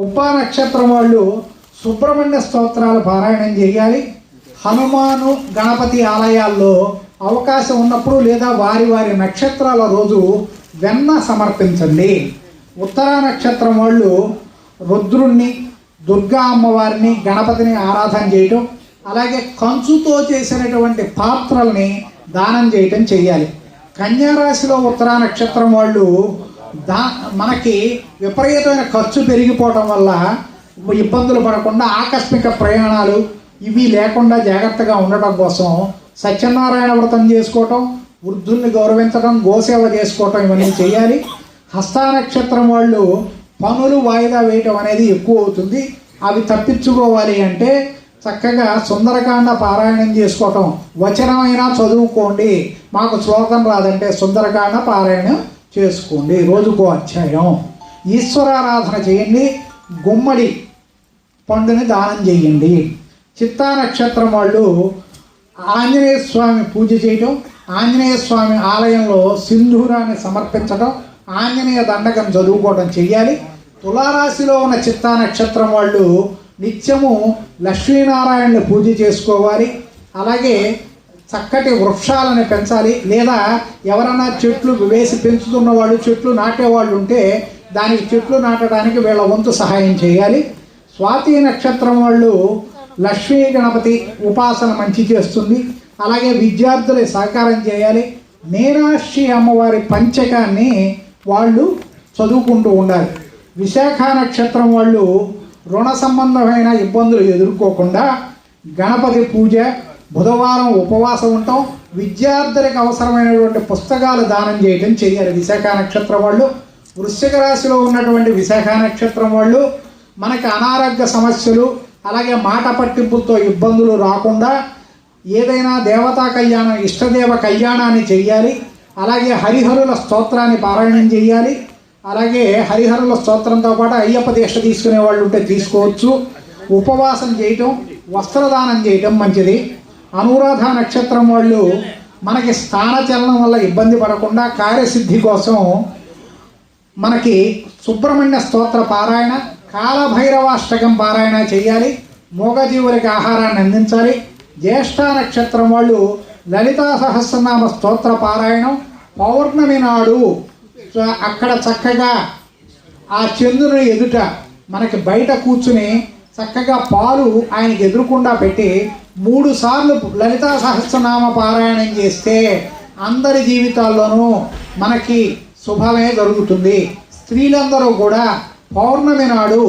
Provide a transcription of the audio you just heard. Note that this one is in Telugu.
ఉపా నక్షత్రం వాళ్ళు సుబ్రహ్మణ్య స్తోత్రాలు పారాయణం చేయాలి. హనుమాను గణపతి ఆలయాల్లో అవకాశం ఉన్నప్పుడు లేదా వారి వారి నక్షత్రాల రోజు వెన్న సమర్పించండి. ఉత్తరా నక్షత్రం వాళ్ళు రుద్రుణ్ణి, దుర్గా అమ్మవారిని, గణపతిని ఆరాధన చేయటం, అలాగే కంచుతో చేసినటువంటి పాత్రల్ని దానం చేయటం చేయాలి. కన్యారాశిలో ఉత్తరా నక్షత్రం వాళ్ళు మనకి విపరీతమైన ఖర్చు పెరిగిపోవటం వల్ల ఇబ్బందులు పడకుండా ఆకస్మిక ప్రయాణాలు ఇవి లేకుండా జాగ్రత్తగా ఉండటం కోసం సత్యనారాయణ వ్రతం చేసుకోవటం, వృద్ధుల్ని గౌరవించడం, గోసేవ చేసుకోవటం ఇవన్నీ చేయాలి. హస్తా నక్షత్రం వాళ్ళు పనులు వాయిదా వేయటం అనేది ఎక్కువ అవుతుంది. అవి తప్పించుకోవాలి అంటే చక్కగా సుందరకాండ పారాయణం చేసుకోవటం, వచనమైనా చదువుకోండి. మాకు శ్లోకం రాదంటే సుందరకాండ పారాయణం చేసుకోండి, రోజుకో అధ్యాయం. ఈశ్వరారాధన చేయండి, గుమ్మడి పండుని దానం చేయండి. చిత్తా నక్షత్రం వాళ్ళు ఆంజనేయ స్వామి పూజ చేయటం, ఆంజనేయ స్వామి ఆలయంలో సింధూరాన్ని సమర్పించడం, ఆంజనేయ దండకం చదువుకోవడం చెయ్యాలి. తులారాశిలో ఉన్న చిత్తా నక్షత్రం వాళ్ళు నిత్యము లక్ష్మీనారాయణని పూజ చేసుకోవాలి. అలాగే చక్కటి వృక్షాలను పెంచాలి. లేదా ఎవరైనా చెట్లు వేసి పెంచుతున్న వాళ్ళు, చెట్లు నాటేవాళ్ళు ఉంటే దానికి చెట్లు నాటడానికి వీళ్ళ వంతు సహాయం చేయాలి. స్వాతి నక్షత్రం వాళ్ళు లక్ష్మీ గణపతి ఉపాసన మంచి చేస్తుంది. అలాగే విద్యార్థులు సహకారం చేయాలి. మీనాక్షి అమ్మవారి పంచకాన్ని వాళ్ళు చదువుకుంటూ ఉండాలి. విశాఖ నక్షత్రం వాళ్ళు రుణ సంబంధమైన ఇబ్బందులు ఎదుర్కోకుండా గణపతి పూజ, బుధవారం ఉపవాసం ఉండటం, విద్యార్థులకు అవసరమైనటువంటి పుస్తకాలు దానం చేయడం చేయాలి విశాఖ నక్షత్రం వాళ్ళు. వృశ్చిక రాశిలో ఉన్నటువంటి విశాఖ నక్షత్రం వాళ్ళు మనకి అనారోగ్య సమస్యలు, అలాగే మాట పట్టింపులతో ఇబ్బందులు రాకుండా ఏదైనా దేవతా కళ్యాణం, ఇష్టదేవ కళ్యాణాన్ని చెయ్యాలి. అలాగే హరిహరుల స్తోత్రాన్ని పారాయణం చేయాలి. అలాగే హరిహరుల స్తోత్రంతో పాటు అయ్యప్ప దీక్ష తీసుకునే వాళ్ళు ఉంటే తీసుకోవచ్చు. ఉపవాసం చేయటం, వస్త్రదానం చేయటం మంచిది. అనురాధ నక్షత్రం వాళ్ళు మనకి స్థానచలనం వల్ల ఇబ్బంది పడకుండా కార్యసిద్ధి కోసం మనకి సుబ్రహ్మణ్య స్తోత్ర పారాయణ, కాలభైరవాష్టకం పారాయణ చేయాలి. మూగజీవులకి ఆహారాన్ని అందించాలి. జ్యేష్ఠ నక్షత్రం వాళ్ళు లలితా సహస్రనామ స్తోత్ర పారాయణం, పౌర్ణమి నాడు అక్కడ చక్కగా ఆ చంద్రుని ఎదుట మనకి బయట కూర్చుని చక్కగా పాలు ఆయనకి ఎదురుకుండా పెట్టి 3 సార్లు లలితా సహస్రనామ పారాయణం చేస్తే అందరి జీవితాల్లోనూ మనకి శుభమే జరుగుతుంది. స్త్రీలందరూ కూడా పౌర్ణమి నాడు